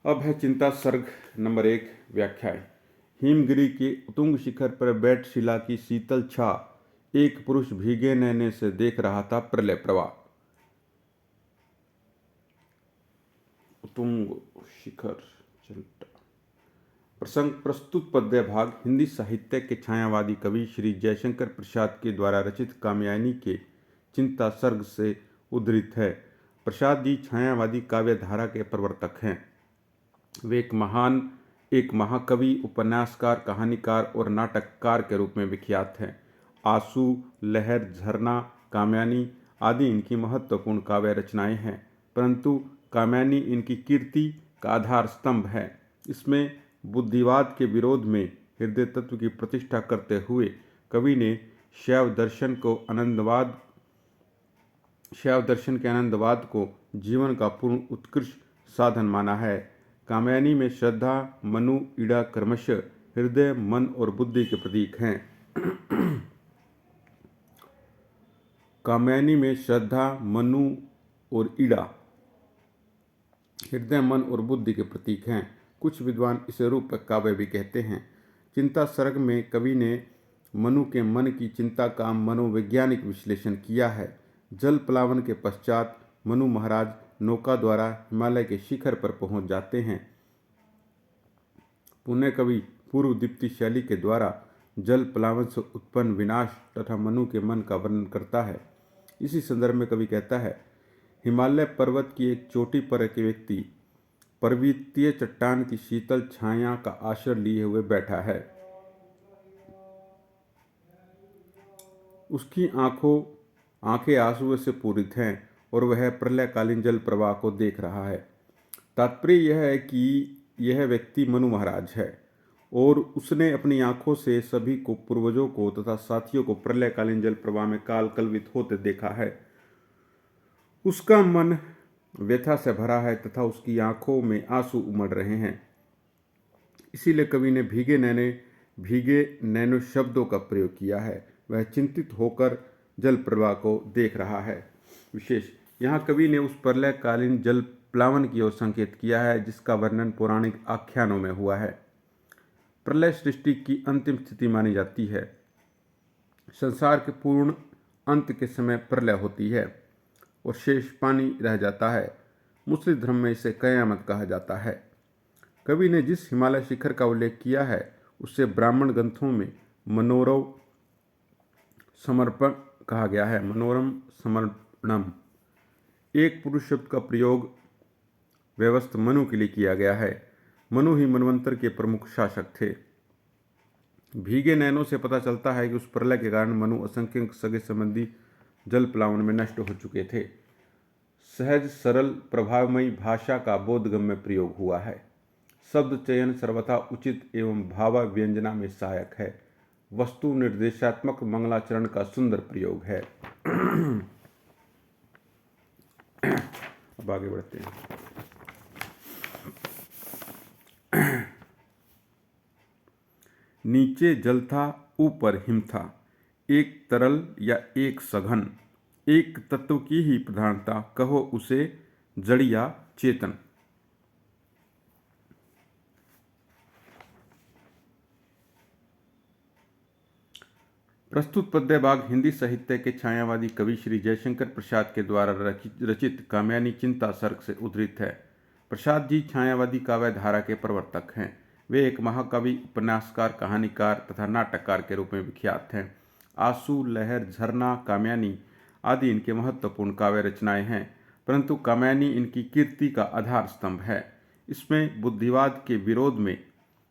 अब है चिंता सर्ग नंबर 1 व्याख्याएं। हिमगिरी के उत्तुंग शिखर पर बैठ शिला की शीतल छा एक पुरुष भीगे नैने से देख रहा था प्रलय प्रवाह। उत्तुंग शिखर चलता प्रसंग प्रस्तुत पद्य भाग हिंदी साहित्य के छायावादी कवि श्री जयशंकर प्रसाद के द्वारा रचित कामयानी के चिंता सर्ग से उद्धृत है। प्रसाद जी छायावादी काव्य धारा के प्रवर्तक हैं। वे एक महाकवि, उपन्यासकार, कहानीकार और नाटककार के रूप में विख्यात हैं। आंसू, लहर, झरना, कामयानी आदि इनकी महत्वपूर्ण काव्य रचनाएं हैं, परंतु कामयानी इनकी कीर्ति का आधार स्तंभ है। इसमें बुद्धिवाद के विरोध में हृदय तत्व की प्रतिष्ठा करते हुए कवि ने शैव दर्शन के आनंदवाद को जीवन का पूर्ण उत्कृष्ट साधन माना है। कामयानी में श्रद्धा, मनु, ईड़ा क्रमशः हृदय, मन और बुद्धि के प्रतीक हैं। कामयानी में श्रद्धा, मनु और ईड़ा हृदय, मन और बुद्धि के प्रतीक हैं। कुछ विद्वान इसे रूपक काव्य भी कहते हैं। चिंता सर्ग में कवि ने मनु के मन की चिंता का मनोवैज्ञानिक विश्लेषण किया है। जल प्लावन के पश्चात मनु महाराज नौका द्वारा हिमालय के शिखर पर पहुंच जाते हैं। पुण्य कवि पूर्व दीप्ति शैली के द्वारा जल प्लावन से उत्पन्न विनाश तथा मनु के मन का वर्णन करता है। इसी संदर्भ में कवि कहता है, हिमालय पर्वत की एक चोटी पर एक व्यक्ति पर्वतीय चट्टान की शीतल छाया का आश्रय लिए हुए बैठा है। उसकी आंखें आंसुओं से पूरित हैं और वह प्रलयकालीन जल प्रवाह को देख रहा है। तात्पर्य यह है कि यह व्यक्ति मनु महाराज है और उसने अपनी आंखों से सभी को, पूर्वजों को तथा साथियों को प्रलयकालीन जल प्रवाह में काल कलवित होते देखा है। उसका मन व्यथा से भरा है तथा उसकी आंखों में आंसू उमड़ रहे हैं। इसीलिए कवि ने भीगे नैनो शब्दों का प्रयोग किया है। वह चिंतित होकर जल प्रवाह को देख रहा है। विशेष यहाँ कवि ने उस प्रलयकालीन जल प्लावन की ओर संकेत किया है जिसका वर्णन पौराणिक आख्यानों में हुआ है। प्रलय सृष्टि की अंतिम स्थिति मानी जाती है। संसार के पूर्ण अंत के समय प्रलय होती है और शेष पानी रह जाता है। मुस्लिम धर्म में इसे कयामत कहा जाता है। कवि ने जिस हिमालय शिखर का उल्लेख किया है उसे ब्राह्मण ग्रंथों में मनोरव समर्पण कहा गया है। मनोरम समर्पणम। एक पुरुष शब्द का प्रयोग व्यवस्थ मनु के लिए किया गया है। मनु ही मनवंतर के प्रमुख शासक थे। भीगे नैनों से पता चलता है कि उस प्रलय के कारण मनु असंख्य सगे संबंधी जल प्लावन में नष्ट हो चुके थे। सहज, सरल, प्रभावमयी भाषा का बोधगम्य प्रयोग हुआ है। शब्द चयन सर्वथा उचित एवं भावा व्यंजना में सहायक है। वस्तु निर्देशात्मक मंगलाचरण का सुंदर प्रयोग है। अब आगे बढ़ते हैं। नीचे जल था, ऊपर हिम था, एक तरल या एक सघन, एक तत्व की ही प्रधानता, कहो उसे जड़ या चेतन। प्रस्तुत पद्य भाग हिंदी साहित्य के छायावादी कवि श्री जयशंकर प्रसाद के द्वारा रचित कामयानी चिंता सर्ग से उद्धृत है। प्रसाद जी छायावादी काव्य धारा के प्रवर्तक हैं। वे एक महाकवि, उपन्यासकार, कहानीकार तथा नाटककार के रूप में विख्यात हैं। आंसू, लहर, झरना, कामयानी आदि इनके महत्वपूर्ण काव्य रचनाएं हैं, परंतु कामयानी इनकी कीर्ति का आधार स्तंभ है। इसमें बुद्धिवाद के विरोध में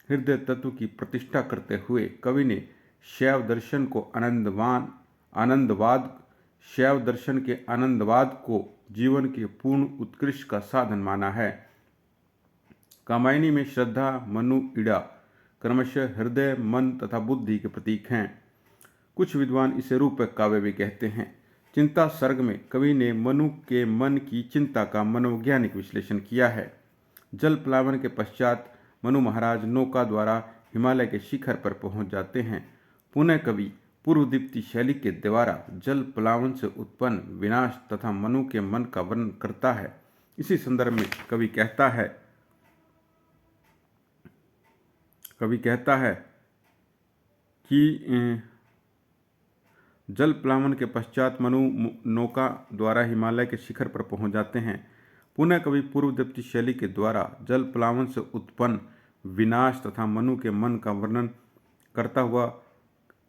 हृदय तत्व की प्रतिष्ठा करते हुए कवि ने शैव दर्शन के आनंदवाद को जीवन के पूर्ण उत्कृष्ट का साधन माना है। कामयानी में श्रद्धा, मनु, ईड़ा क्रमशः हृदय, मन तथा बुद्धि के प्रतीक हैं। कुछ विद्वान इसे रूपक काव्य भी कहते हैं। चिंता सर्ग में कवि ने मनु के मन की चिंता का मनोवैज्ञानिक विश्लेषण किया है। जल प्लावन के पश्चात मनु महाराज नौका द्वारा हिमालय के शिखर पर पहुंच जाते हैं। पुनः कवि पूर्व दीप्ति शैली के द्वारा जल प्लावन से उत्पन्न विनाश तथा मनु के मन का वर्णन करता है। इसी संदर्भ में कवि कहता है, कवि कहता है कि जल प्लावन के पश्चात मनु नौका द्वारा हिमालय के शिखर पर पहुंच जाते हैं। पुनः कवि पूर्ववर्ती शैली के द्वारा जल प्लावन से उत्पन्न विनाश तथा मनु के मन का वर्णन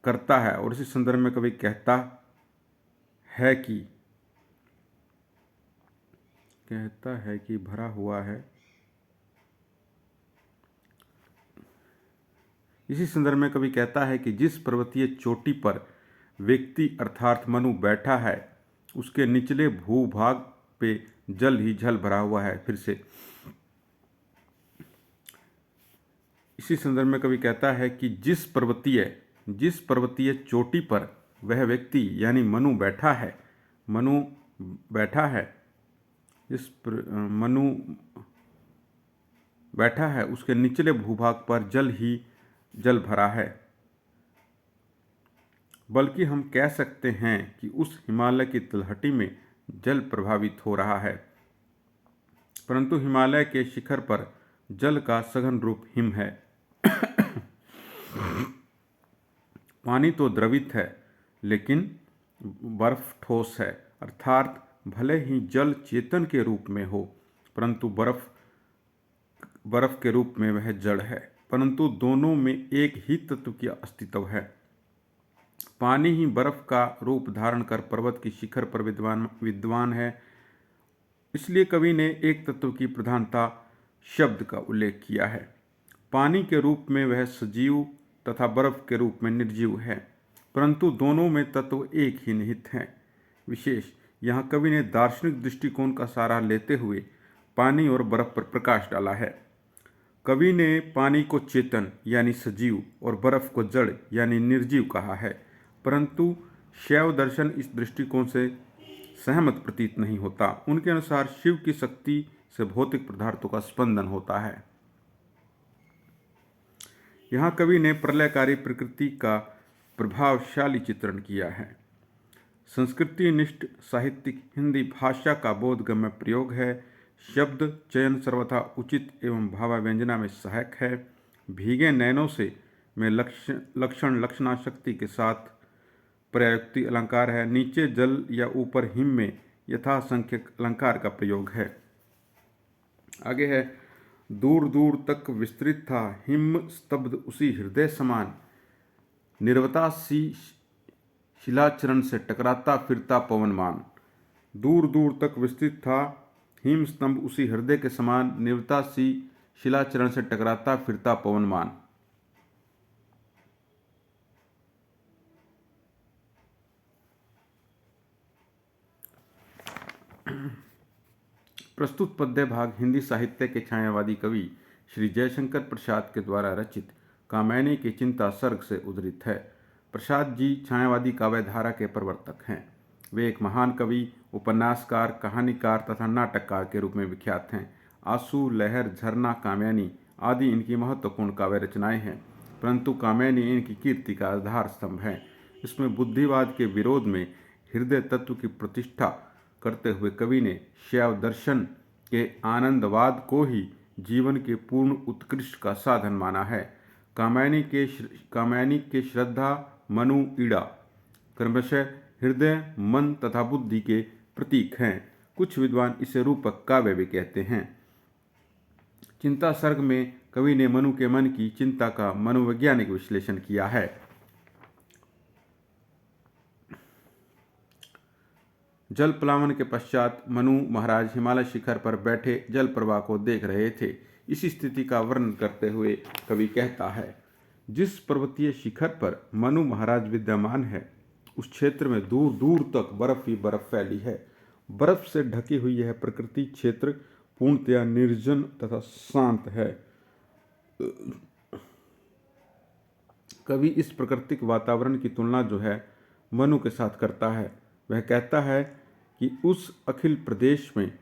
करता है और इसी संदर्भ में कवि कहता है कि भरा हुआ है। इसी संदर्भ में कवि कहता है कि जिस पर्वतीय चोटी पर व्यक्ति अर्थात मनु बैठा है उसके निचले भूभाग पे जल ही जल भरा हुआ है। फिर से इसी संदर्भ में कवि कहता है कि जिस पर्वतीय चोटी पर वह व्यक्ति यानी मनु बैठा है उसके निचले भूभाग पर जल ही जल भरा है। बल्कि हम कह सकते हैं कि उस हिमालय की तलहटी में जल प्रभावित हो रहा है, परंतु हिमालय के शिखर पर जल का सघन रूप हिम है। पानी तो द्रवित है लेकिन बर्फ ठोस है, अर्थात भले ही जल चेतन के रूप में हो परंतु बर्फ के रूप में वह जड़ है, परंतु दोनों में एक ही तत्व की अस्तित्व है। पानी ही बर्फ का रूप धारण कर पर्वत की शिखर पर विद्वान है। इसलिए कवि ने एक तत्व की प्रधानता शब्द का उल्लेख किया है। पानी के रूप में वह सजीव तथा बर्फ के रूप में निर्जीव है, परंतु दोनों में तत्व एक ही निहित हैं। विशेष यहाँ कवि ने दार्शनिक दृष्टिकोण का सहारा लेते हुए पानी और बर्फ पर प्रकाश डाला है। कवि ने पानी को चेतन यानी सजीव और बर्फ को जड़ यानी निर्जीव कहा है, परंतु शैव दर्शन इस दृष्टिकोण से सहमत प्रतीत नहीं होता। उनके अनुसार शिव की शक्ति से भौतिक पदार्थों का स्पंदन होता है। यहाँ कवि ने प्रलयकारी प्रकृति का प्रभावशाली चित्रण किया है। संस्कृति निष्ठ साहित्यिक हिंदी भाषा का बोधगम्य प्रयोग है। शब्द चयन सर्वथा उचित एवं भावाव्यंजना में सहायक है। भीगे नयनों से में लक्षण लक्षणाशक्ति के साथ प्रयुक्ति अलंकार है। नीचे जल या ऊपर हिम में यथासंख्यक अलंकार का प्रयोग है। आगे है, दूर दूर तक विस्तृत था हिम स्तब्ध उसी हृदय समान, निर्वता सी शिलाचरण से टकराता फिरता पवनमान। दूर दूर तक विस्तृत था हिम स्तंभ उसी हृदय के समान, निर्वता सी शिलाचरण से टकराता फिरता पवनमान। प्रस्तुत पद्य भाग हिंदी साहित्य के छायावादी कवि श्री जयशंकर प्रसाद के द्वारा रचित कामैनी की चिंता सर्ग से उद्धृत है। प्रसाद जी छायावादी काव्यधारा के प्रवर्तक हैं। वे एक महान कवि, उपन्यासकार, कहानीकार तथा नाटककार के रूप में विख्यात हैं। आंसू, लहर, झरना, कामैनी आदि इनकी महत्वपूर्ण काव्य रचनाएं हैं, परंतु कामैनी इनकी कीर्ति का आधार स्तंभ है। इसमें बुद्धिवाद के विरोध में हृदय तत्व की प्रतिष्ठा करते हुए कवि ने शैव दर्शन के आनंदवाद को ही जीवन के पूर्ण उत्कृष्ट का साधन माना है। कामैनी के श्रद्धा, मनु, ईड़ा क्रमशः हृदय, मन तथा बुद्धि के प्रतीक हैं। कुछ विद्वान इसे रूपक काव्य भी कहते हैं। चिंता सर्ग में कवि ने मनु के मन की चिंता का मनोवैज्ञानिक विश्लेषण किया है। जल प्लावन के पश्चात मनु महाराज हिमालय शिखर पर बैठे जल प्रवाह को देख रहे थे। इसी स्थिति का वर्णन करते हुए कवि कहता है, जिस पर्वतीय शिखर पर मनु महाराज विद्यमान है उस क्षेत्र में दूर दूर तक बर्फ ही बर्फ फैली है। बर्फ से ढकी हुई यह प्रकृति क्षेत्र पूर्णतया निर्जन तथा शांत है। कवि इस प्राकृतिक वातावरण की तुलना जो है मनु के साथ करता है। वह कहता है कि उस अखिल प्रदेश में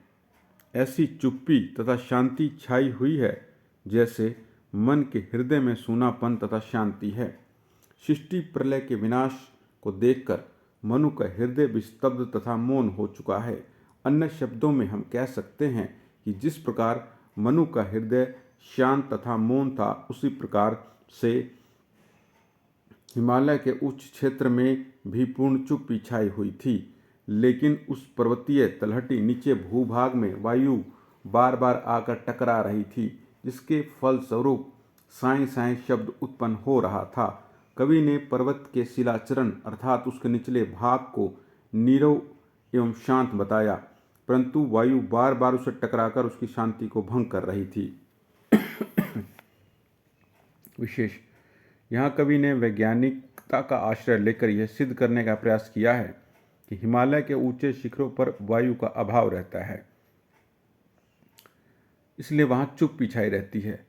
ऐसी चुप्पी तथा शांति छाई हुई है जैसे मन के हृदय में सूनापन तथा शांति है। सृष्टि प्रलय के विनाश को देखकर मनु का हृदय भी स्तब्ध तथा मौन हो चुका है। अन्य शब्दों में हम कह सकते हैं कि जिस प्रकार मनु का हृदय शांत तथा मौन था, उसी प्रकार से हिमालय के उच्च क्षेत्र में भी पूर्ण चुप्पी छाई हुई थी, लेकिन उस पर्वतीय तलहटी नीचे भूभाग में वायु बार बार आकर टकरा रही थी, जिसके फलस्वरूप साई साई शब्द उत्पन्न हो रहा था। कवि ने पर्वत के शिलाचरण अर्थात उसके निचले भाग को नीरव एवं शांत बताया, परंतु वायु बार बार उसे टकराकर उसकी शांति को भंग कर रही थी। विशेष यहाँ कवि ने वैज्ञानिकता का आश्रय लेकर यह सिद्ध करने का प्रयास किया है कि हिमालय के ऊंचे शिखरों पर वायु का अभाव रहता है, इसलिए वहाँ चुप्पी छाई रहती है,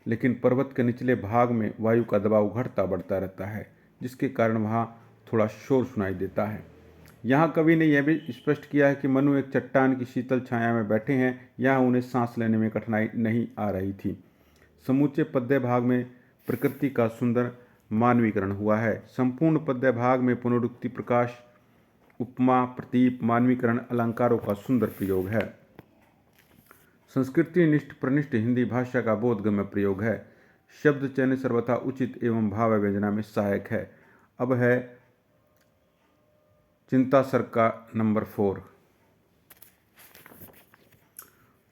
लेकिन पर्वत के निचले भाग में वायु का दबाव घटता बढ़ता रहता है, जिसके कारण वहाँ थोड़ा शोर सुनाई देता है। यहाँ कवि ने यह भी स्पष्ट किया है कि मनु एक चट्टान की शीतल छाया में बैठे हैं, यहाँ उन्हें सांस लेने में कठिनाई नहीं आ रही थी। समूचे पद्य भाग में प्रकृति का सुंदर मानवीकरण हुआ है। संपूर्ण पद्य भाग में पुनरुक्ति, प्रकाश, उपमा, प्रतीप, मानवीकरण, अलंकारों का सुंदर प्रयोग है। संस्कृति निष्ठ प्रनिष्ठ हिंदी भाषा का बोधगम्य प्रयोग है। शब्द चयन सर्वथा उचित एवं भाव व्यंजना में सहायक है। अब है चिंता सर्ग का नंबर 4।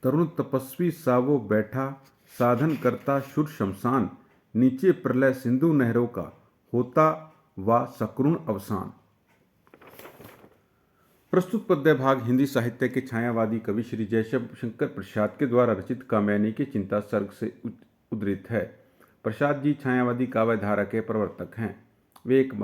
तरुण तपस्वी सावो बैठा, साधन करता शुर शमशान, नीचे प्रलय सिंधु नहरों का, होता वा सकरुण अवसान। प्रस्तुत पद्य भाग हिंदी साहित्य के छायावादी कवि श्री जयशंकर शंकर प्रसाद के द्वारा रचित कामयानी के चिंता सर्ग से उद्धृत है। प्रसाद जी छायावादी काव्य धारा के प्रवर्तक हैं। वे एक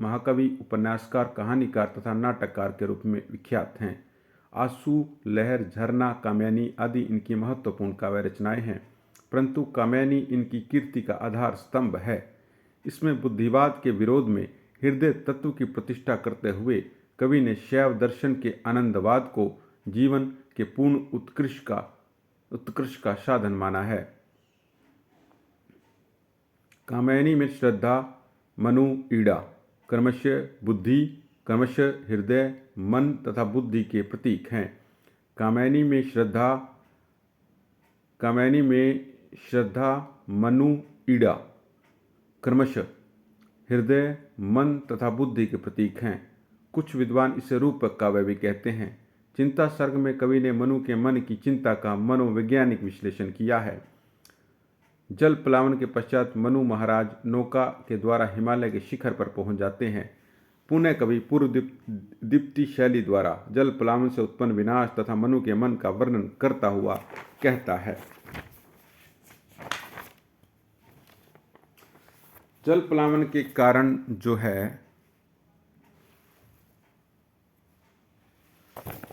महाकवि, उपन्यासकार, कहानीकार तथा नाटककार के रूप में विख्यात हैं। आंसू, लहर, झरना, कामयानी आदि इनकी महत्वपूर्ण काव्य रचनाएं हैं, परंतु कामयानी इनकी कीर्ति का आधार स्तंभ है। इसमें बुद्धिवाद के विरोध में हृदय तत्व की प्रतिष्ठा करते हुए कवि ने शैव दर्शन के आनंदवाद को जीवन के पूर्ण उत्कृष्ट का साधन माना है। कामयानी में श्रद्धा, मनु, ईड़ा क्रमशः बुद्धि, क्रमशः हृदय, मन तथा बुद्धि के प्रतीक हैं। कामयानी में श्रद्धा, मनु, ईड़ा क्रमशः हृदय, मन तथा बुद्धि के प्रतीक हैं। कुछ विद्वान इसे रूपक काव्य भी कहते हैं। चिंता सर्ग में कवि ने मनु के मन की चिंता का मनोवैज्ञानिक विश्लेषण किया है। जल प्लावन के पश्चात मनु महाराज नौका के द्वारा हिमालय के शिखर पर पहुंच जाते हैं। पुनः कवि पूर्व दीप्ति शैली द्वारा जल प्लावन से उत्पन्न विनाश तथा मनु के मन का वर्णन करता हुआ कहता है। जल प्लावन के कारण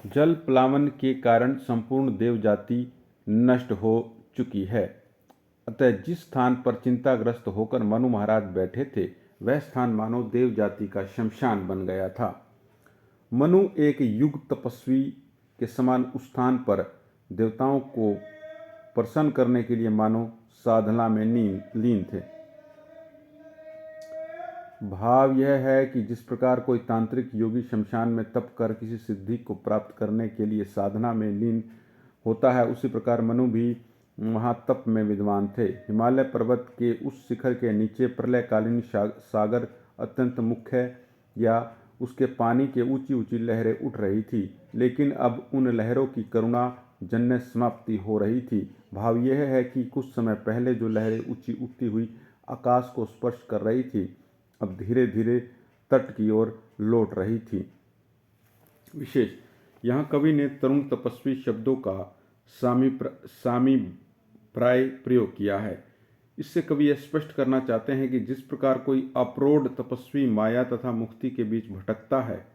जल प्लावन के कारण संपूर्ण देव जाति नष्ट हो चुकी है। अतः जिस स्थान पर चिंताग्रस्त होकर मनु महाराज बैठे थे, वह स्थान मानव देव जाति का शमशान बन गया था। मनु एक युग तपस्वी के समान उस स्थान पर देवताओं को प्रसन्न करने के लिए मानो साधना में लीन थे। भाव यह है कि जिस प्रकार कोई तांत्रिक योगी शमशान में तप कर किसी सिद्धि को प्राप्त करने के लिए साधना में लीन होता है, उसी प्रकार मनु भी वहाँ तप में विद्वान थे। हिमालय पर्वत के उस शिखर के नीचे प्रलयकालीन सागर अत्यंत मुख्य है, या उसके पानी के ऊंची ऊंची लहरें उठ रही थी, लेकिन अब उन लहरों की करुणा जन्य समाप्ति हो रही थी। भाव यह है कि कुछ समय पहले जो लहरें ऊंची उठती हुई आकाश को स्पर्श कर रही थी, अब धीरे धीरे तट की ओर लौट रही थी। विशेष यहाँ कवि ने तरुण तपस्वी शब्दों का सामीप्राय प्रयोग किया है। इससे कवि यह स्पष्ट करना चाहते हैं कि जिस प्रकार कोई अप्रोढ़ तपस्वी माया तथा मुक्ति के बीच भटकता है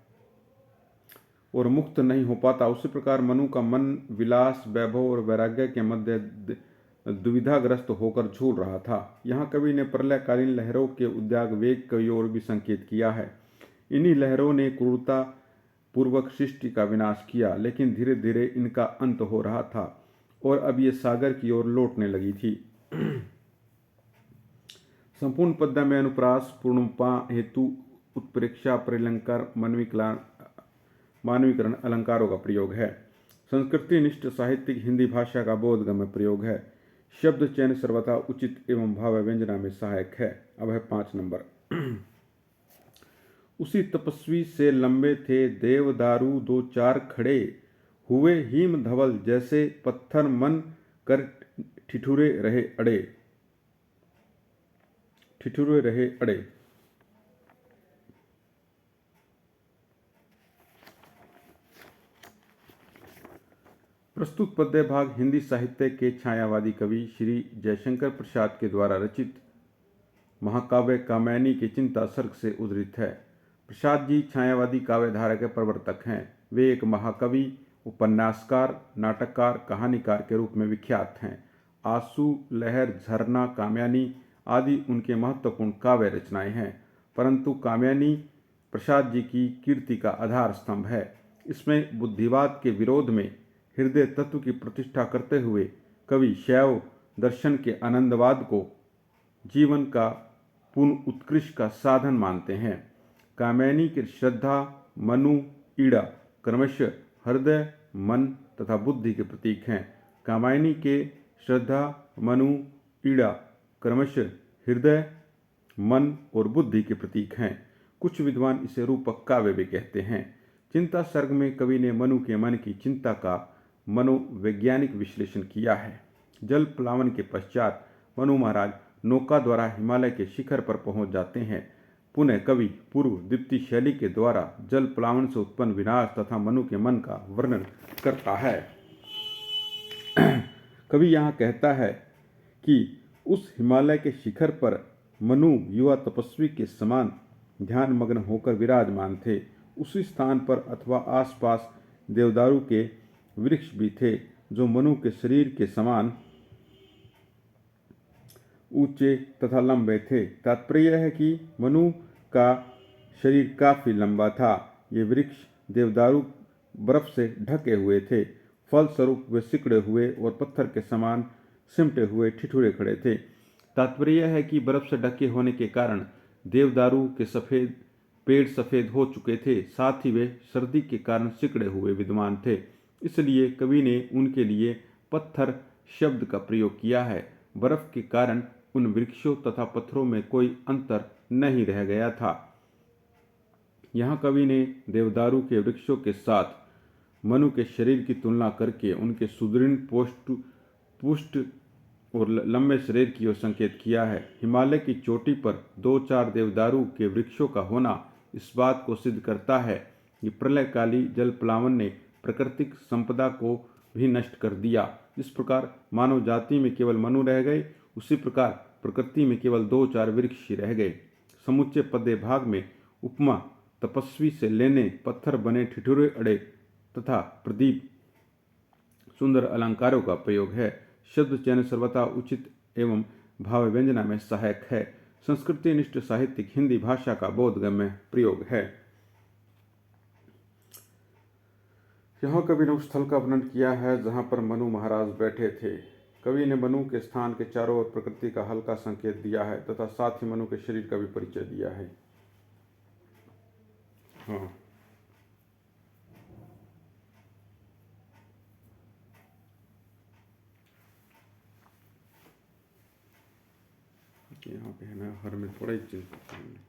और मुक्त नहीं हो पाता, उसी प्रकार मनु का मन विलास, वैभव और वैराग्य के मध्य दुविधाग्रस्त होकर झूल रहा था। यहाँ कवि ने प्रलयकालीन लहरों के उद्याग वेग की ओर भी संकेत किया है। इन्हीं लहरों ने क्रूरता पूर्वक सृष्टि का विनाश किया, लेकिन धीरे धीरे इनका अंत हो रहा था और अब ये सागर की ओर लौटने लगी थी। संपूर्ण पद्य में अनुप्रास, पूर्णोपमा, हेतु, उत्प्रेक्षा, परिलंकार, मानवीकरण अलंकारों का प्रयोग है। संस्कृति निष्ठ साहित्यिक हिंदी भाषा का बोधगम्य प्रयोग है। शब्द चयन सर्वथा उचित एवं भाव व्यंजना में सहायक है। अब है 5 नंबर। उसी तपस्वी से लंबे थे देवदारू दो चार खड़े, हुए हिम धवल जैसे पत्थर मन कर ठिठुरे रहे अड़े। ठिठुरे रहे अड़े। प्रस्तुत पद्य भाग हिंदी साहित्य के छायावादी कवि श्री जयशंकर प्रसाद के द्वारा रचित महाकाव्य कामयानी के चिंता सर्ग से उद्धृत है। प्रसाद जी छायावादी काव्यधारा के प्रवर्तक हैं। वे एक महाकवि, उपन्यासकार, नाटककार, कहानीकार के रूप में विख्यात हैं। आंसू, लहर, झरना, कामयानी आदि उनके महत्वपूर्ण काव्य रचनाएं हैं, परंतु कामयानी प्रसाद जी की कीर्ति का आधार स्तंभ है। इसमें बुद्धिवाद के विरोध में हृदय तत्व की प्रतिष्ठा करते हुए कवि शैव दर्शन के आनंदवाद को जीवन का पूर्ण उत्कृष्ट का साधन मानते हैं। कामयानी की श्रद्धा, मनु, ईड़ा क्रमशः हृदय, मन तथा बुद्धि के प्रतीक हैं। कामयानी के श्रद्धा, मनु, ईड़ा क्रमशः हृदय, मन और बुद्धि के प्रतीक हैं। कुछ विद्वान इसे रूपक काव्य भी कहते हैं। चिंता सर्ग में कवि ने मनु के मन की चिंता का मनोवैज्ञानिक विश्लेषण किया है। जल प्लावन के पश्चात मनु महाराज नौका द्वारा हिमालय के शिखर पर पहुंच जाते हैं। पुनः कवि पूर्व दीप्ति शैली के द्वारा जल प्लावन से उत्पन्न विनाश तथा मनु के मन का वर्णन करता है। कवि यहाँ कहता है कि उस हिमालय के शिखर पर मनु युवा तपस्वी के समान ध्यान मग्न होकर विराजमान थे। उसी स्थान पर अथवा आसपास देवदारू के वृक्ष भी थे जो मनु के शरीर के समान ऊंचे तथा लंबे थे। तात्पर्य है कि मनु का शरीर काफी लंबा था। ये वृक्ष देवदारू बर्फ से ढके हुए थे। फलस्वरूप वे सिकड़े हुए और पत्थर के समान सिमटे हुए ठिठुरे खड़े थे। तात्पर्य है कि बर्फ से ढके होने के कारण देवदारू के पेड़ सफेद हो चुके थे, साथ ही वे सर्दी के कारण सिकड़े हुए विद्यमान थे। इसलिए कवि ने उनके लिए पत्थर शब्द का प्रयोग किया है। बर्फ के कारण उन वृक्षों तथा पत्थरों में कोई अंतर नहीं रह गया था। यहाँ कवि ने देवदारू के वृक्षों के साथ मनु के शरीर की तुलना करके उनके सुदृढ़ पुष्ट और लंबे शरीर की ओर संकेत किया है। हिमालय की चोटी पर 2-4 देवदारू के वृक्षों का होना इस बात को सिद्ध करता है कि प्रलयकाली जल प्लावन ने प्राकृतिक संपदा को भी नष्ट कर दिया। जिस प्रकार मानव जाति में केवल मनु रह गए, उसी प्रकार प्रकृति में केवल 2-4 वृक्ष ही रह गए। समुच्चय पद्य भाग में उपमा तपस्वी से लेने पत्थर बने ठिठुरे अड़े तथा प्रदीप सुंदर अलंकारों का प्रयोग है। शब्द चयन सर्वथा उचित एवं भाव व्यंजना में सहायक है। संस्कृति निष्ठ साहित्यिक हिंदी भाषा का बोधगम्य प्रयोग है। यहाँ कवि ने उस स्थल का वर्णन किया है जहाँ पर मनु महाराज बैठे थे। कवि ने मनु के स्थान के चारों ओर प्रकृति का हल्का संकेत दिया है तथा साथ ही मनु के शरीर का भी परिचय दिया है। हाँ, यहाँ पे है ना, हर में थोड़ा ही चेंज करते हैं।